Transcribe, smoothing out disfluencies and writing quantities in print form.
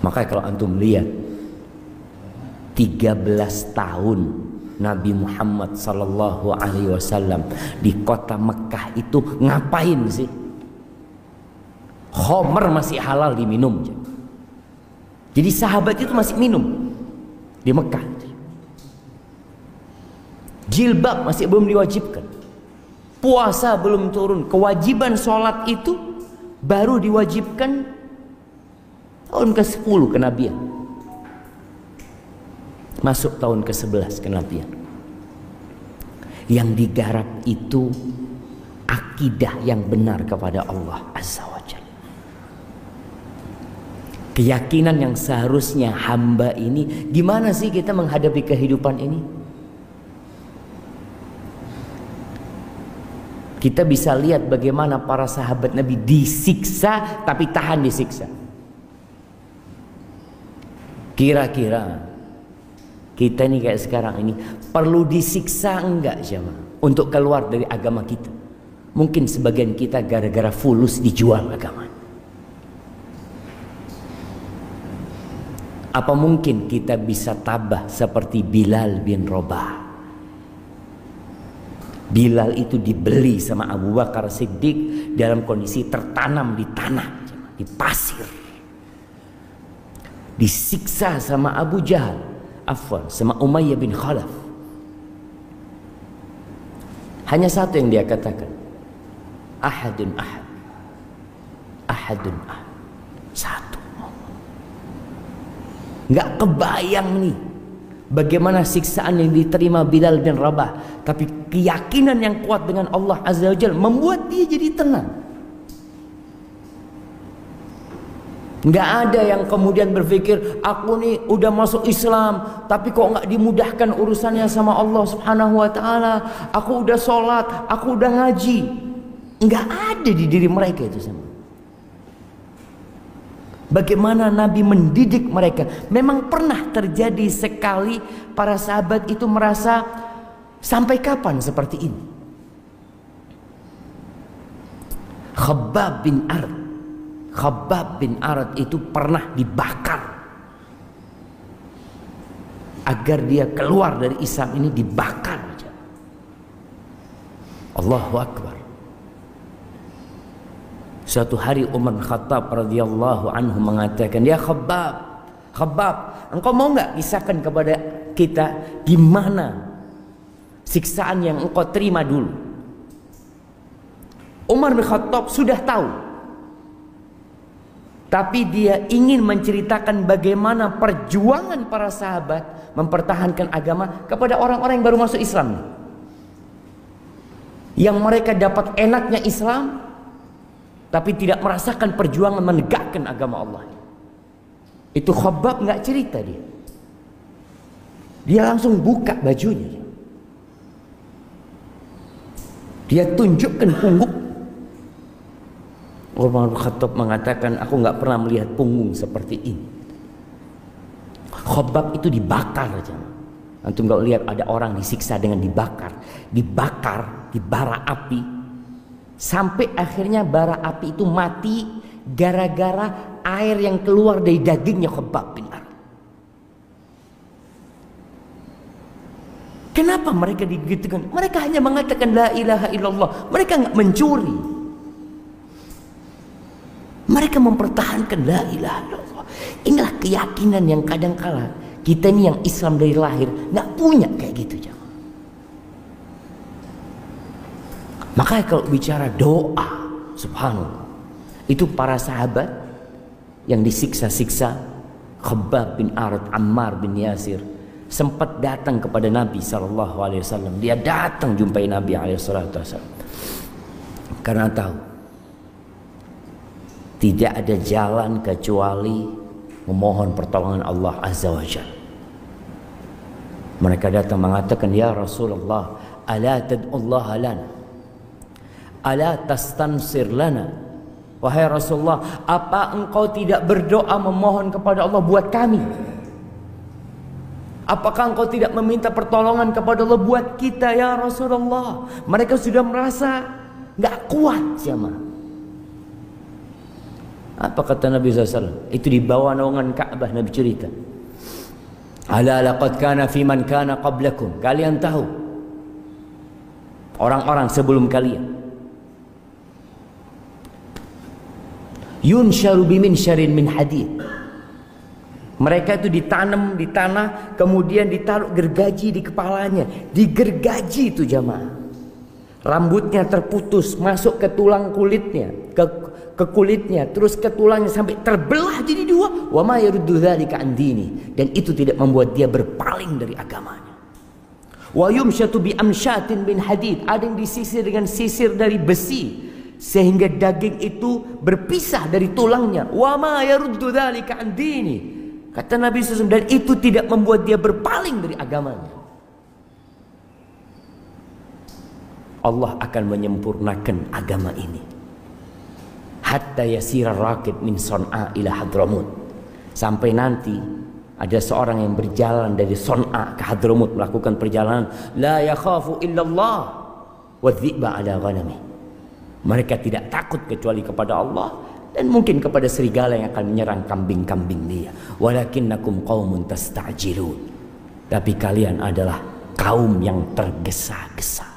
Maka kalau antum lihat 13 tahun Nabi Muhammad sallallahu alaihi wasallam di kota Mekah itu ngapain sih? Khamr masih halal diminum. Jadi sahabat itu masih minum di Mekah. Jilbab masih belum diwajibkan. Puasa belum turun. Kewajiban sholat itu baru diwajibkan tahun ke-10 kenabian. Masuk tahun ke-11 kenabian. Yang digarap itu akidah yang benar kepada Allah Azza wa Jalla. Keyakinan yang seharusnya hamba ini, gimana sih kita menghadapi kehidupan ini? Kita bisa lihat bagaimana para sahabat Nabi disiksa tapi tahan disiksa. Kira-kira kita ini kayak sekarang ini perlu disiksa enggak jemaah untuk keluar dari agama kita? Mungkin sebagian kita gara-gara fulus dijual agama. Apa mungkin kita bisa tabah seperti Bilal bin Rabah? Bilal itu dibeli sama Abu Bakar Siddiq dalam kondisi tertanam di tanah, di pasir. Disiksa sama Abu Jahal, sama Umayyah bin Khalaf. Hanya satu yang dia katakan, ahadun ahad, ahadun ahad, satu. Nggak kebayang nih bagaimana siksaan yang diterima Bilal bin Rabah, tapi keyakinan yang kuat dengan Allah Azza wa Jalla membuat dia jadi tenang. Nggak ada yang kemudian berpikir, aku nih udah masuk Islam tapi kok nggak dimudahkan urusannya sama Allah Subhanahu wa Ta'ala. Aku udah sholat, aku udah ngaji. Nggak ada di diri mereka itu semua. Bagaimana Nabi mendidik mereka. Memang pernah terjadi sekali para sahabat itu merasa, sampai kapan seperti ini? Khabbab bin Arad itu pernah dibakar. Agar dia keluar dari Islam ini dibakar aja. Allahu Akbar. Suatu hari Umar bin Khattab radhiyallahu anhu mengatakan, ya Khabbab, engkau mau nggak kisahkan kepada kita gimana siksaan yang engkau terima dulu? Umar bin Khattab sudah tahu, tapi dia ingin menceritakan bagaimana perjuangan para sahabat mempertahankan agama kepada orang-orang yang baru masuk Islam, yang mereka dapat enaknya Islam tapi tidak merasakan perjuangan menegakkan agama Allah. Itu Khabbab nggak cerita dia. Dia langsung buka bajunya. Dia tunjukkan punggung. Umar bin Khattab mengatakan, aku nggak pernah melihat punggung seperti ini. Khabbab itu dibakar aja. Antum nggak lihat ada orang disiksa dengan dibakar, di bara api. Sampai akhirnya bara api itu mati gara-gara air yang keluar dari dagingnya Khabbab bin Arad. Kenapa mereka digitukan? Mereka hanya mengatakan la ilaha illallah. Mereka nggak mencuri. Mereka mempertahankan la ilaha illallah. Inilah keyakinan yang kadang-kala kita ini yang Islam dari lahir nggak punya kayak gitu. Makanya kalau bicara doa, subhanallah, itu para sahabat yang disiksa-siksa, Khabbab bin Arad, Ammar bin Yasir, sempat datang kepada Nabi SAW. Dia datang jumpai Nabi SAW karena tahu tidak ada jalan kecuali memohon pertolongan Allah Azza wa Jalla. Mereka datang mengatakan, ya Rasulullah, ala tad'ullah lana, ala tastansir lana. Wahai Rasulullah, apa engkau tidak berdoa memohon kepada Allah buat kami? Apakah engkau tidak meminta pertolongan kepada Allah buat kita ya Rasulullah? Mereka sudah merasa nggak kuat jemaah. Apa kata Nabi SAW? Itu di bawah naungan Ka'bah Nabi cerita. Ala laqad kana fi man kana qablakum. Kalian tahu orang-orang sebelum kalian. Yunsharu bimin min hadid. Mereka itu ditanam di tanah, kemudian ditaruh gergaji di kepalanya. Digergaji itu jamaah. Rambutnya terputus, masuk ke tulang kulitnya, ke kulitnya, terus ke tulangnya sampai terbelah jadi dua. Wa ma yaruddu dzalika an dini. Dan itu tidak membuat dia berpaling dari agamanya. Wa yumshatu bi amshatin min hadid. Ada yang disisir dengan sisir dari besi, sehingga daging itu berpisah dari tulangnya. Wa ma yaruddu dzalika an dini. Kata Nabi SAW, dan itu tidak membuat dia berpaling dari agamanya. Allah akan menyempurnakan agama ini. Hatta yasira rakib min Son'a ila Hadramut. Sampai nanti ada seorang yang berjalan dari Son'a ke Hadramut, melakukan perjalanan. La yakhafu illallah wa dhi'ba ala ghanami. Mereka tidak takut kecuali kepada Allah, dan mungkin kepada serigala yang akan menyerang kambing-kambing dia. Walakinnakum qaumun tasta'jilun. Tapi kalian adalah kaum yang tergesa-gesa.